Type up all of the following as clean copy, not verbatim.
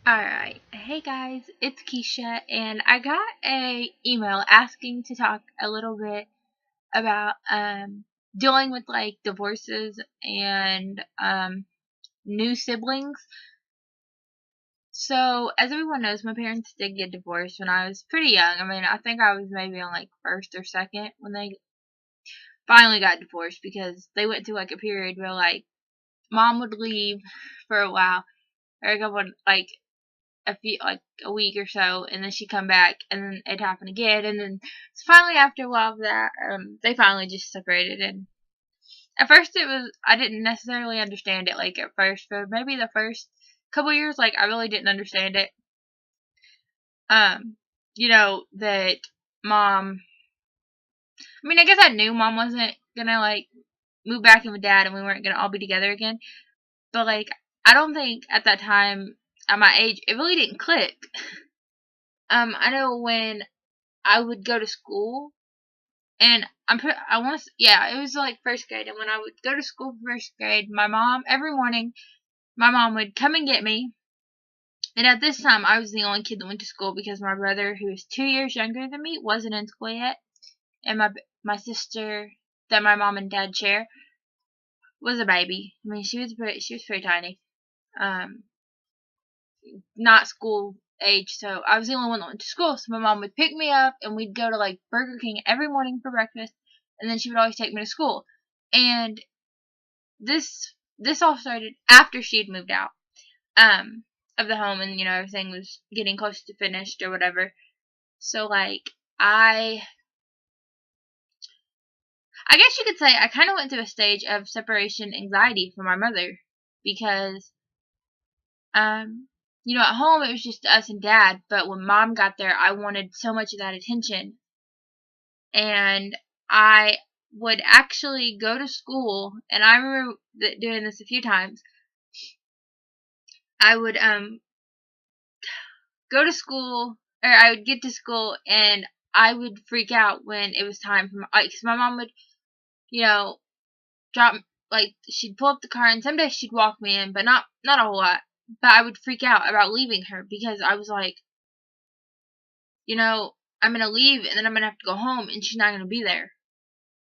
Alright, hey guys, it's Keisha, and I got a email asking to talk a little bit about dealing with like divorces and new siblings. So, as everyone knows, my parents did get divorced when I was pretty young. I mean, I think I was maybe on like first or second when they finally got divorced because they went through like a period where like mom would leave for a while or a couple like a few like a week or so, and then she'd come back, and then it happened again, and then finally after a while of that, they finally just separated. And at first it was I didn't necessarily understand it like at first, for maybe the first couple years, like I really didn't understand it. That mom. I mean, I guess I knew mom wasn't gonna like move back in with dad, and we weren't gonna all be together again. But like, I don't think at that time, at my age, it really didn't click. I know when I would go to school, and I want to, yeah, it was like first grade. And when I would go to school for first grade, my mom, every morning, my mom would come and get me. And at this time, I was the only kid that went to school because my brother, who was 2 years younger than me, wasn't in school yet. And my sister, that my mom and dad share, was a baby. I mean, she was pretty tiny. Um, not school age, so I was the only one that went to school. So my mom would pick me up, and we'd go to like Burger King every morning for breakfast, and then she would always take me to school. And this all started after she had moved out of the home, and everything was getting close to finished or whatever. So like I guess you could say I kind of went through a stage of separation anxiety from my mother because Um, at home it was just us and dad, but when mom got there, I wanted so much of that attention. And I would actually go to school, and I remember doing this a few times. I would go to school, or I would get to school, and I would freak out when it was time for because my mom would, you know, drop like she'd pull up the car, and some days she'd walk me in, but not a whole lot. But I would freak out about leaving her because I was like, I'm gonna leave and then I'm gonna have to go home and she's not gonna be there.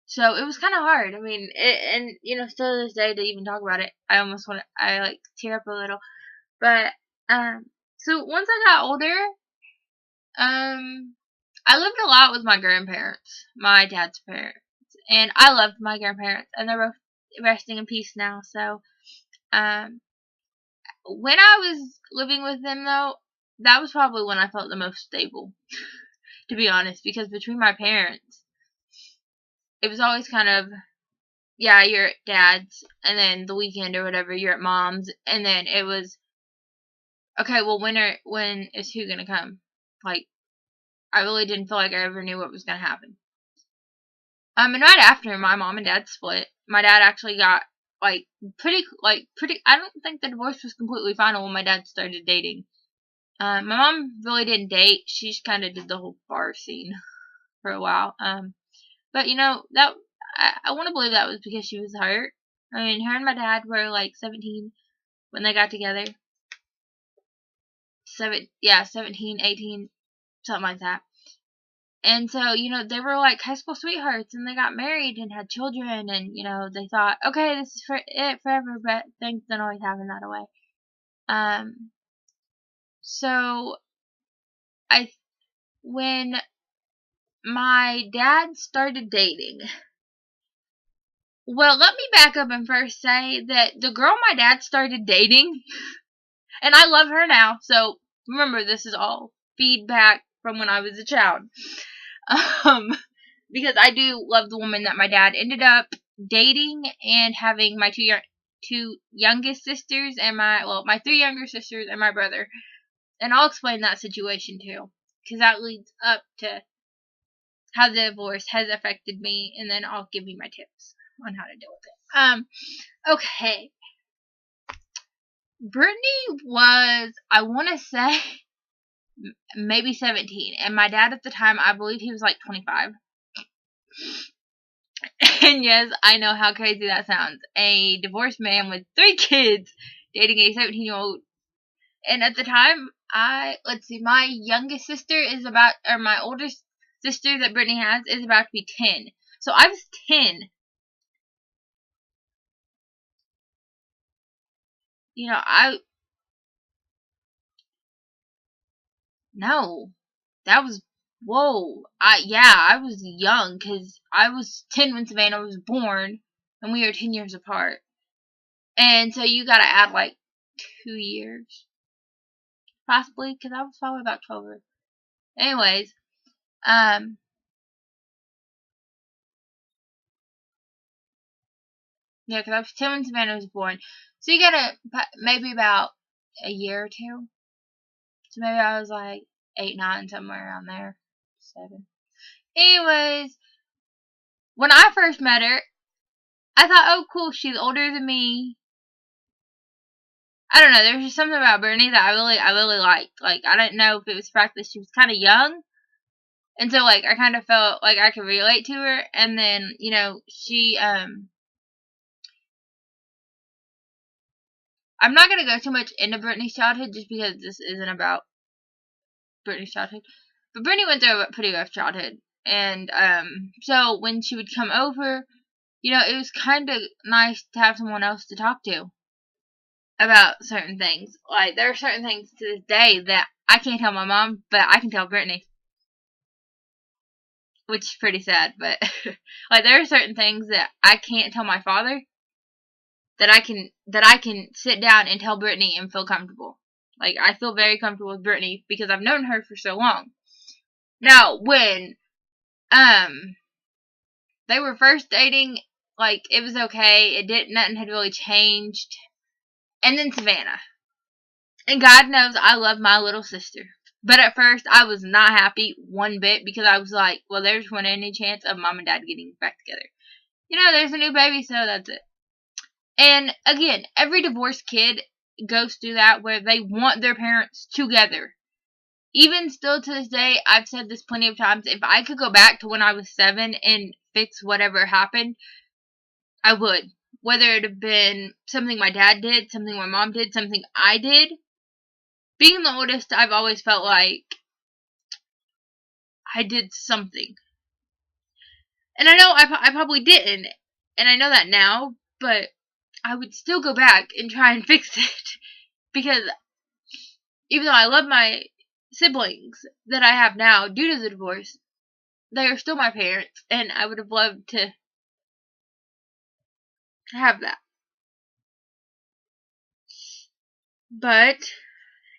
So it was kind of hard. I mean, still to this day to even talk about it, I like tear up a little. But so once I got older, I lived a lot with my grandparents, my dad's parents, and I loved my grandparents, and they're both resting in peace now. So um, when I was living with them, though, that was probably when I felt the most stable, to be honest, because between my parents, it was always kind of, yeah, you're at dad's, and then the weekend or whatever, you're at mom's, and then it was, okay, well, when is who gonna come? Like, I really didn't feel like I ever knew what was gonna happen. And right after my mom and dad split, my dad actually got, pretty, I don't think the divorce was completely final when my dad started dating. My mom really didn't date, she just kind of did the whole bar scene for a while. But that I want to believe that was because she was hurt. I mean, her and my dad were like 17 when they got together. 17, 18, something like that. And so, they were like high school sweethearts, and they got married and had children, and they thought, okay, this is for it forever, but things don't always happen that way. So I when my dad started dating, well, let me back up and first say that the girl my dad started dating, and I love her now, so remember, this is all feedback from when I was a child. Um, because I do love the woman that my dad ended up dating and having my two youngest sisters and my three younger sisters and my brother. And I'll explain that situation too, because that leads up to how the divorce has affected me, and then I'll give you my tips on how to deal with it. Okay. Brittany was, I want to say, maybe 17, and my dad at the time, I believe he was like 25. And yes, I know how crazy that sounds. A divorced man with 3 kids dating a 17-year-old And at the time, let's see, my youngest sister is about, or my oldest sister that Brittany has is about to be 10. So I was 10. You know, no, that was, whoa. I was young because I was 10 when Savannah was born, and we are 10 years apart. And so you gotta add like 2 years, possibly, because I was probably about 12. Anyways, um, yeah, because I was 10 when Savannah was born. So you gotta, maybe about a year or two. So maybe I was like 8, 9, somewhere around there. 7. Anyways, when I first met her, I thought, oh, cool, she's older than me. I don't know, there was just something about Brittany that I really liked. Like, I didn't know if it was the fact that she was kind of young. And so, like, I kind of felt like I could relate to her. And then, you know, I'm not going to go too much into Brittany's childhood just because this isn't about Brittany's childhood. But Brittany went through a pretty rough childhood. And, so when she would come over, you know, it was kind of nice to have someone else to talk to about certain things. Like, there are certain things to this day that I can't tell my mom, but I can tell Brittany. Which is pretty sad, but, like, there are certain things that I can't tell my father that I can sit down and tell Brittany and feel comfortable. Like, I feel very comfortable with Brittany because I've known her for so long. Now, when, they were first dating, like, it was okay. Nothing had really changed. And then Savannah. And God knows I love my little sister. But at first, I was not happy one bit because I was like, well, there's one any chance of mom and dad getting back together. You know, there's a new baby, so that's it. And again, every divorced kid goes through that where they want their parents together. Even still to this day, I've said this plenty of times, if I could go back to when I was 7 and fix whatever happened, I would. Whether it have been something my dad did, something my mom did, something I did. Being the oldest, I've always felt like I did something. And I know I probably didn't, and I know that now, but I would still go back and try and fix it. Because even though I love my siblings that I have now due to the divorce, they are still my parents, and I would have loved to have that. But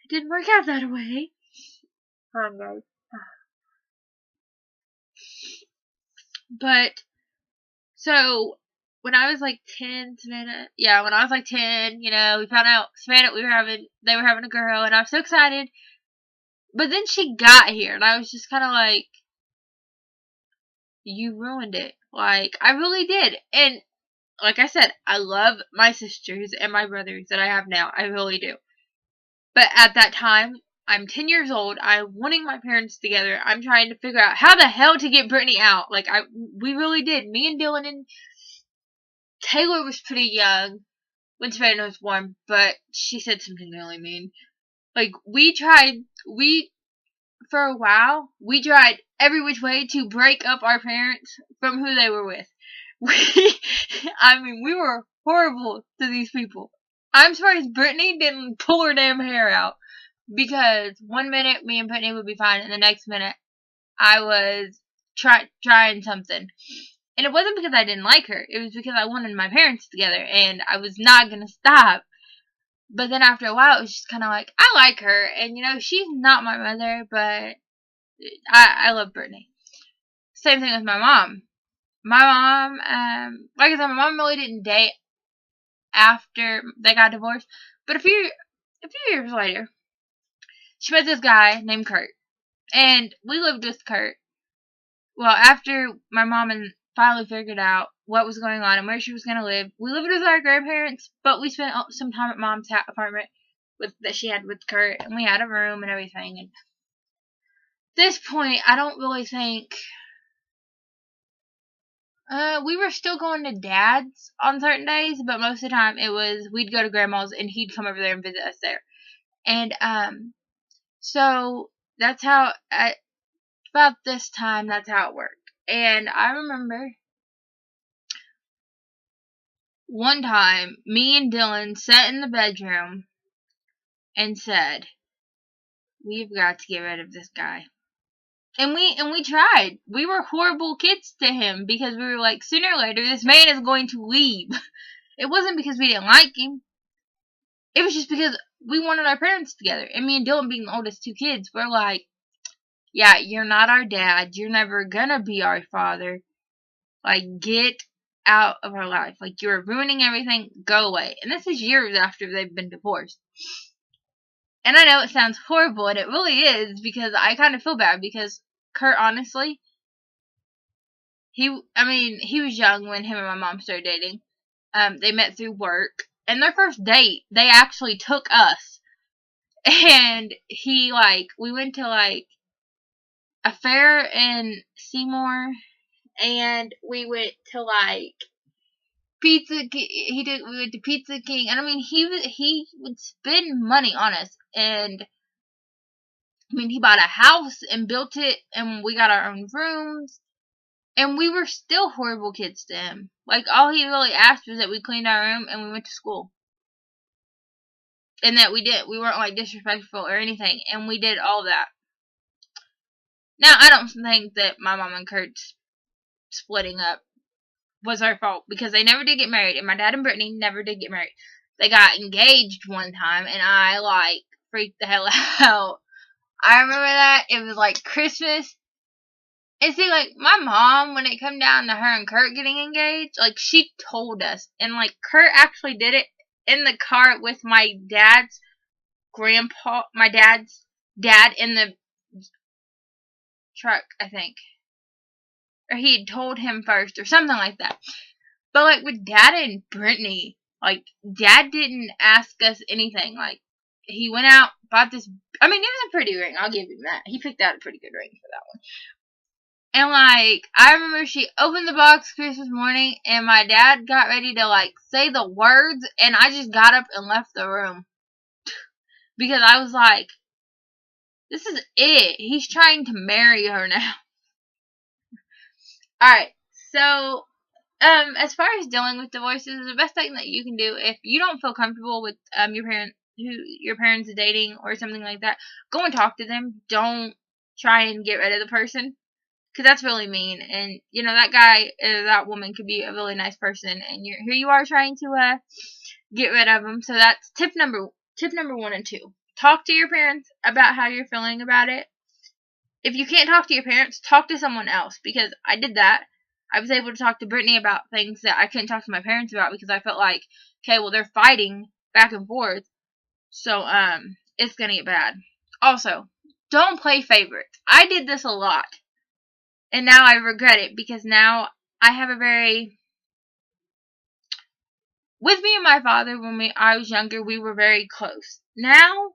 it didn't work out that way. Guys. But, so, when I was like 10, Savannah, when I was like 10, you know, we found out Savannah, they were having a girl, and I was so excited. But then she got here, and I was just kind of like, you ruined it. Like, I really did. And, like I said, I love my sisters and my brothers that I have now. I really do. But at that time, I'm 10 years old. I'm wanting my parents together. I'm trying to figure out how the hell to get Brittany out. Like, we really did. Me and Dylan and Taylor was pretty young when Savannah was born, but she said something really mean. Like, for a while, we tried every which way to break up our parents from who they were with. We were horrible to these people. I'm surprised Brittany didn't pull her damn hair out. Because one minute me and Brittany would be fine, and the next minute I was trying something. And it wasn't because I didn't like her. It was because I wanted my parents together, and I was not going to stop. But then after a while, it was just kind of like, I like her, and, you know, she's not my mother, but I love Brittany. Same thing with my mom. My mom, like I said, my mom really didn't date after they got divorced. But a few years later, she met this guy named Kurt. And we lived with Kurt. Well, after my mom and finally figured out what was going on and where she was going to live, we lived with our grandparents, but we spent some time at mom's apartment that she had with Kurt, and we had a room and everything. And at this point, I don't really think... we were still going to Dad's on certain days, but most of the time we'd go to Grandma's and he'd come over there and visit us there. And so that's how about this time that's how it worked. And I remember one time me and Dylan sat in the bedroom and said, we've got to get rid of this guy. And we tried. We were horrible kids to him because we were like, sooner or later this man is going to leave. It wasn't because we didn't like him. It was just because we wanted our parents together. And me and Dylan, being the oldest two kids, we're like, yeah, you're not our dad. You're never gonna be our father. Like, get out of our life. Like, you're ruining everything. Go away. And this is years after they've been divorced. And I know it sounds horrible, and it really is, because I kind of feel bad, because Kurt, honestly, he was young when him and my mom started dating. They met through work, and their first date, they actually took us. And we went to, a fair in Seymour, and we went to, we went to Pizza King, and he would spend money on us, and he bought a house and built it, and we got our own rooms, and we were still horrible kids to him. Like, all he really asked was that we cleaned our room and we went to school. And that we weren't, disrespectful or anything, and we did all that. Now, I don't think that my mom and Kurt's splitting up was our fault, because they never did get married, and my dad and Brittany never did get married. They got engaged one time, and I, freaked the hell out. I remember that. It was, Christmas. And see, my mom, when it come down to her and Kurt getting engaged, she told us. And, Kurt actually did it in the car with my dad's dad in the truck, I think. Or he had told him first, or something like that. But, with Dad and Brittany, Dad didn't ask us anything. He went out, bought this, it was a pretty ring, I'll give him that. He picked out a pretty good ring for that one. And, I remember she opened the box Christmas morning, and my dad got ready to, say the words, and I just got up and left the room. Because I was like, this is it. He's trying to marry her now. Alright, so, as far as dealing with divorces, the best thing that you can do, if you don't feel comfortable with, your parents are dating or something like that, go and talk to them. Don't try and get rid of the person. Because that's really mean, and, that guy or that woman could be a really nice person, and here you are trying to, get rid of them. So that's tip number 1 and 2. Talk to your parents about how you're feeling about it. If you can't talk to your parents, talk to someone else, because I did that. I was able to talk to Brittany about things that I couldn't talk to my parents about, because I felt like, okay, well, they're fighting back and forth, so, it's gonna get bad. Also, don't play favorites. I did this a lot. And now I regret it, because now I have with me and my father, when I was younger, we were very close. Now,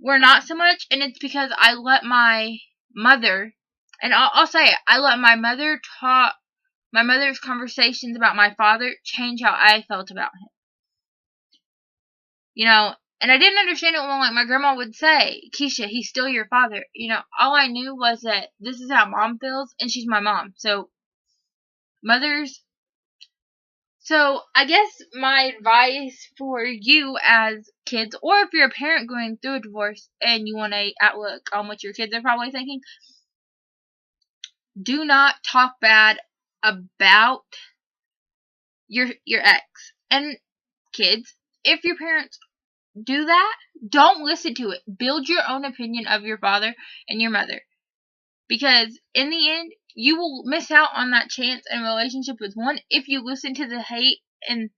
we're not so much, and it's because I let my mother, and I'll say it, I let my mother's conversations about my father change how I felt about him. And I didn't understand it when, my grandma would say, Keisha, he's still your father. All I knew was that this is how mom feels, and she's my mom. So, So, I guess my advice for you as kids, or if you're a parent going through a divorce and you want a outlook on what your kids are probably thinking, do not talk bad about your ex. And kids, if your parents do that, don't listen to it. Build your own opinion of your father and your mother. Because in the end, you will miss out on that chance and relationship with one if you listen to the hate and,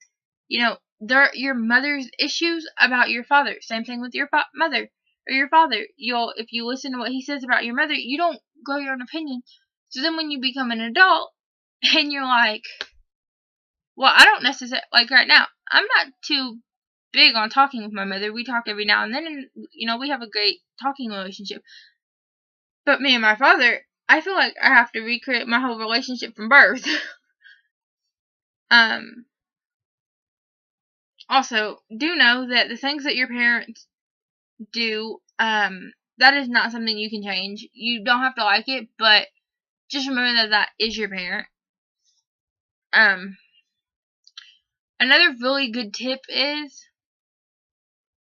your mother's issues about your father. Same thing with your mother or your father. If you listen to what he says about your mother, you don't grow your own opinion. So then when you become an adult and you're like, well, I don't necessarily, right now, I'm not too big on talking with my mother. We talk every now and then, and, we have a great talking relationship. But me and my father, I feel like I have to recreate my whole relationship from birth. Also, do know that the things that your parents do. That is not something you can change. You don't have to like it, but just remember that that is your parent. Another really good tip is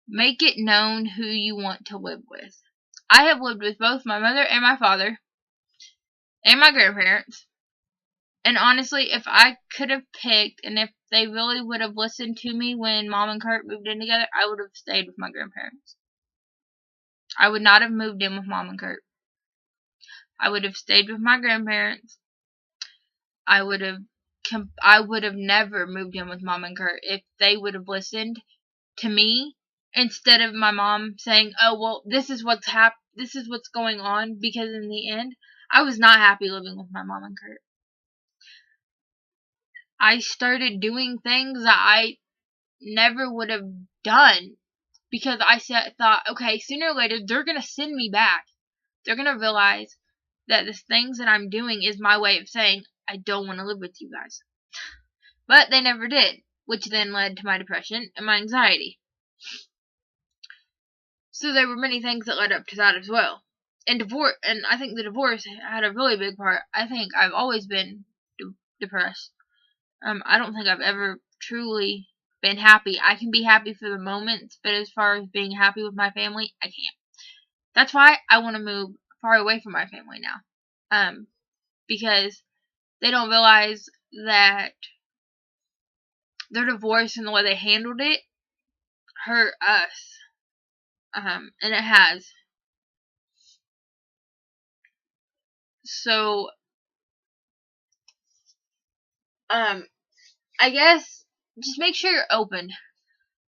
make it known who you want to live with. I have lived with both my mother and my father and my grandparents. And honestly, if I could have picked, and if they really would have listened to me when Mom and Kurt moved in together, I would have stayed with my grandparents. I would not have moved in with Mom and Kurt. I would have stayed with my grandparents. I would have never moved in with Mom and Kurt if they would have listened to me instead of my mom saying, "Oh, well, this is what's going on," because in the end, I was not happy living with my mom and Kurt. I started doing things that I never would have done because I thought, okay, sooner or later they're gonna send me back. They're gonna realize that the things that I'm doing is my way of saying I don't want to live with you guys. But they never did, which then led to my depression and my anxiety. So there were many things that led up to that as well. And I think the divorce had a really big part. I think I've always been depressed. I don't think I've ever truly been happy. I can be happy for the moments, but as far as being happy with my family, I can't. That's why I want to move far away from my family now. Because they don't realize that their divorce and the way they handled it hurt us. And it has. So, I guess just make sure you're open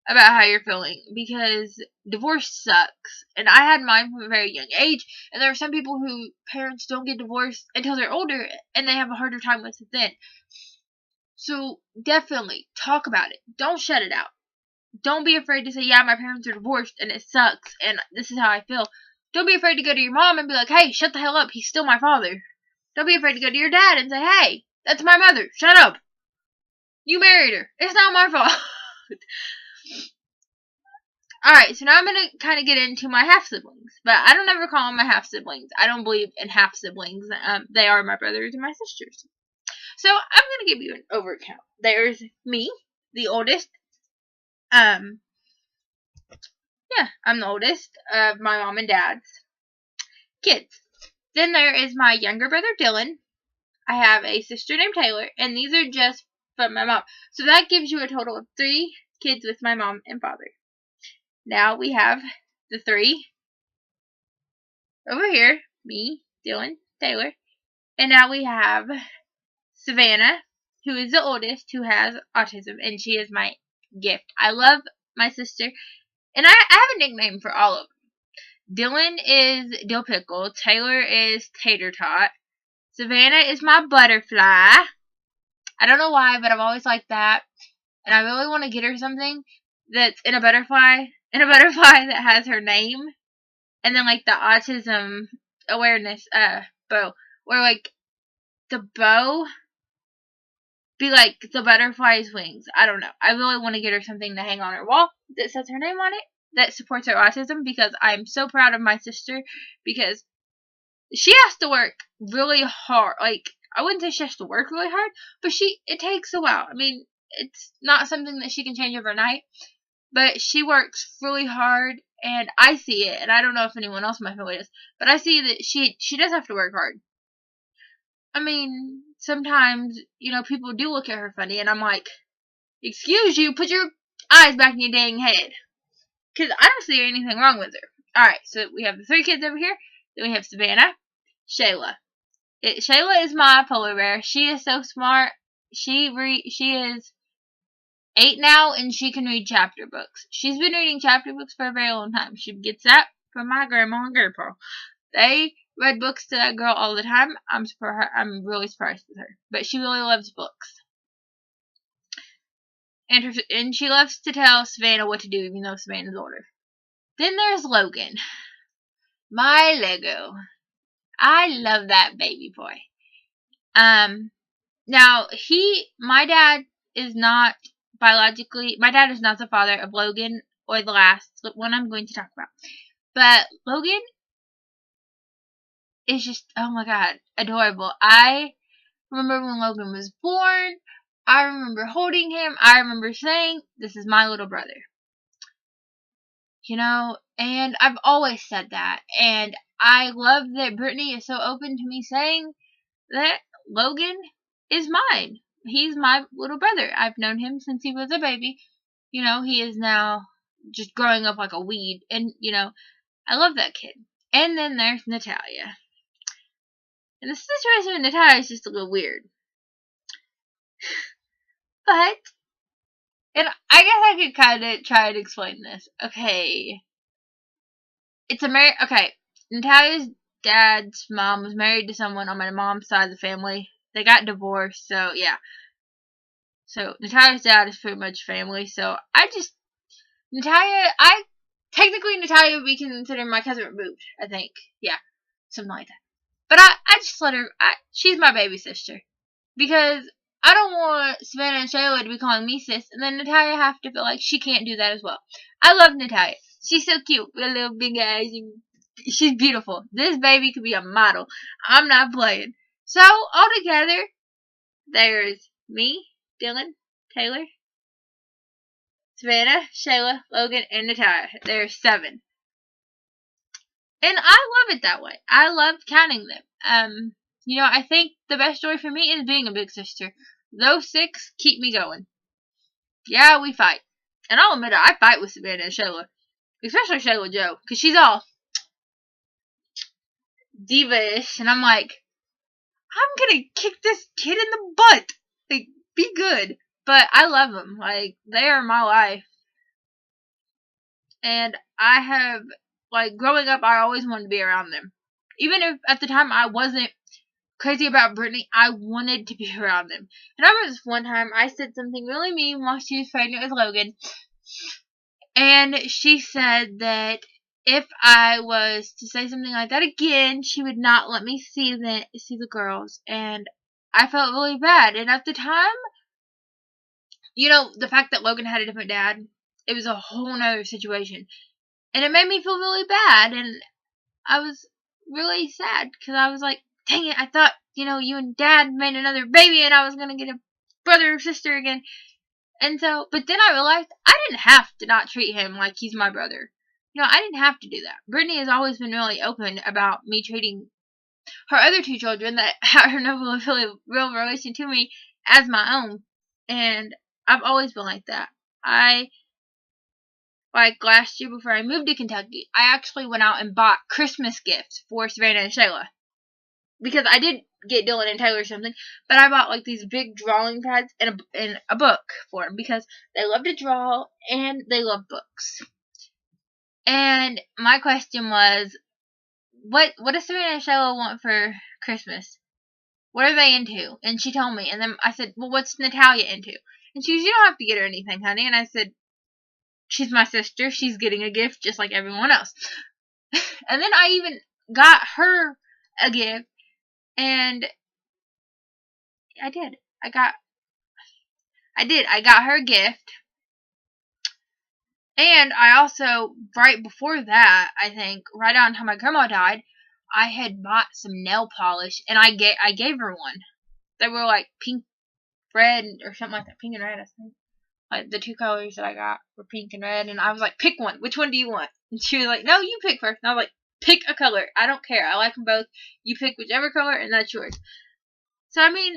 about how you're feeling, because divorce sucks. And I had mine from a very young age, and there are some people who parents don't get divorced until they're older, and they have a harder time with it then. So definitely talk about it. Don't shut it out. Don't be afraid to say, yeah, my parents are divorced and it sucks and this is how I feel. Don't be afraid to go to your mom and be like, hey, shut the hell up, he's still my father. Don't be afraid to go to your dad and say, hey, that's my mother, shut up. You married her. It's not my fault. Alright, so now I'm going to kind of get into my half-siblings. But I don't ever call them my half-siblings. I don't believe in half-siblings. They are my brothers and my sisters. So I'm going to give you an overcount. There's me, the oldest. I'm the oldest of my mom and dad's kids. Then there is my younger brother, Dylan. I have a sister named Taylor, and these are just from my mom. So that gives you a total of 3 kids with my mom and father. Now we have the 3 over here, me, Dylan, Taylor. And now we have Savannah, who is the oldest, who has autism, and she is my gift. I love my sister, and I have a nickname for all of them. Dylan is Dill Pickle, Taylor is Tater Tot, Savannah is my butterfly. I don't know why, but I've always liked that, and I really want to get her something that's in a butterfly that has her name, and then like the autism awareness bow, where like the bow be like the butterfly's wings. I don't know. I really want to get her something to hang on her wall that says her name on it, that supports her autism, because I'm so proud of my sister, because she has to work really hard. Like, I wouldn't say she has to work really hard, but it takes a while. I mean, it's not something that she can change overnight, but she works really hard, and I see it, and I don't know if anyone else in my family does, but I see that she does have to work hard. I mean, sometimes, people do look at her funny, and I'm like, excuse you, put your eyes back in your dang head. Because I don't see anything wrong with her. Alright, so we have the 3 kids over here. Then we have Savannah, Shayla. Shayla is my polar bear. She is so smart. She is 8 now, and she can read chapter books. She's been reading chapter books for a very long time. She gets that from my grandma and grandpa. They read books to that girl all the time. I'm really surprised with her. But she really loves books. And she loves to tell Savannah what to do, even though Savannah's older. Then there's Logan. My Lego. I love that baby boy. Now, my dad is not the father of Logan or the last one I'm going to talk about. But Logan is just, oh my god, adorable. I remember when Logan was born. I remember holding him. I remember saying, this is my little brother. You know, and I've always said that. And I love that Brittany is so open to me saying that Logan is mine. He's my little brother. I've known him since he was a baby. You know, he is now just growing up like a weed. And, you know, I love that kid. And then there's Natalia. And the situation with Natalia is just a little weird. But, and I guess I could kind of try to explain this. Okay. Okay. Natalia's dad's mom was married to someone on my mom's side of the family. They got divorced, so yeah. So Natalia's dad is pretty much family. So technically Natalia would be considered my cousin removed, I think. Yeah, something like that. But I just let her, she's my baby sister. Because I don't want Savannah and Shayla to be calling me sis, and then Natalia have to feel like she can't do that as well. I love Natalia. She's so cute with little big eyes. She's beautiful. This baby could be a model. I'm not playing. So, all together, there's me, Dylan, Taylor, Savannah, Shayla, Logan, and Natalia. There's 7. And I love it that way. I love counting them. You know, I think the best story for me is being a big sister. Those 6 keep me going. Yeah, we fight. And I'll admit it, I fight with Savannah and Shayla. Especially Shayla Joe. Because she's all diva-ish. And I'm like, I'm gonna kick this kid in the butt. Like, be good. But I love them. Like, they are my life. And I have, like, growing up, I always wanted to be around them. Even if at the time I wasn't crazy about Brittany, I wanted to be around them. And I remember this one time I said something really mean while she was pregnant with Logan. And she said that if I was to say something like that again, she would not let me see the girls. And I felt really bad. And at the time, you know, the fact that Logan had a different dad, it was a whole nother situation. And it made me feel really bad. And I was really sad because I was like, dang it, I thought, you know, you and Dad made another baby and I was going to get a brother or sister again. And so, but then I realized I didn't have to not treat him like he's my brother. You know, I didn't have to do that. Brittany has always been really open about me treating her other 2 children that have no really real relation to me as my own. And I've always been like that. Like last year before I moved to Kentucky, I actually went out and bought Christmas gifts for Savannah and Shayla. Because I did get Dylan and Taylor something, but I bought like these big drawing pads and a book for them because they love to draw and they love books. And my question was, what does Savannah and Shayla want for Christmas? What are they into? And she told me, and then I said, well, what's Natalia into? And she goes, you don't have to get her anything, honey. And I said, she's my sister. She's getting a gift just like everyone else. And then I even got her a gift. And I did. I got her a gift. And I also, right before that, I think, right on time my grandma died, I had bought some nail polish, and I gave her one. They were like pink, red, or something like that. Pink and red, I think. Like, the 2 colors that I got were pink and red, and I was like, pick one. Which one do you want? And she was like, no, you pick first. And I was like, pick a color. I don't care. I like them both. You pick whichever color, and that's yours. So, I mean,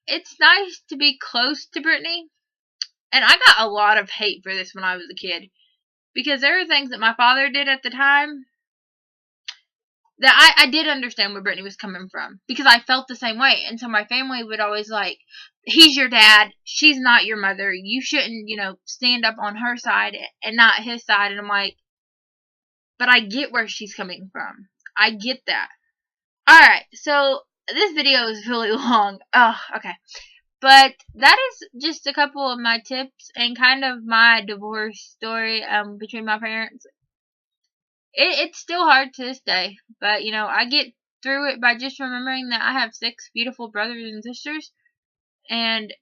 it's nice to be close to Brittany. And I got a lot of hate for this when I was a kid. Because there were things that my father did at the time that I did understand where Brittany was coming from. Because I felt the same way. And so my family would always like, he's your dad. She's not your mother. You shouldn't, you know, stand up on her side and not his side. And I'm like, but I get where she's coming from. I get that. Alright, so this video is really long. Oh, okay. But that is just a couple of my tips and kind of my divorce story between my parents. It's still hard to this day. But, you know, I get through it by just remembering that I have 6 beautiful brothers and sisters. And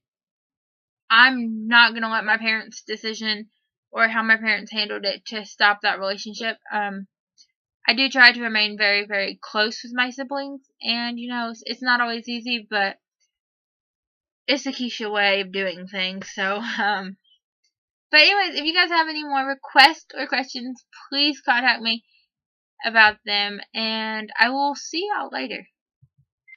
I'm not going to let my parents' decision or how my parents handled it to stop that relationship. I do try to remain very, very close with my siblings, and it's not always easy, but it's a Keisha way of doing things. So, but anyways, if you guys have any more requests or questions, please contact me about them, and I will see y'all later.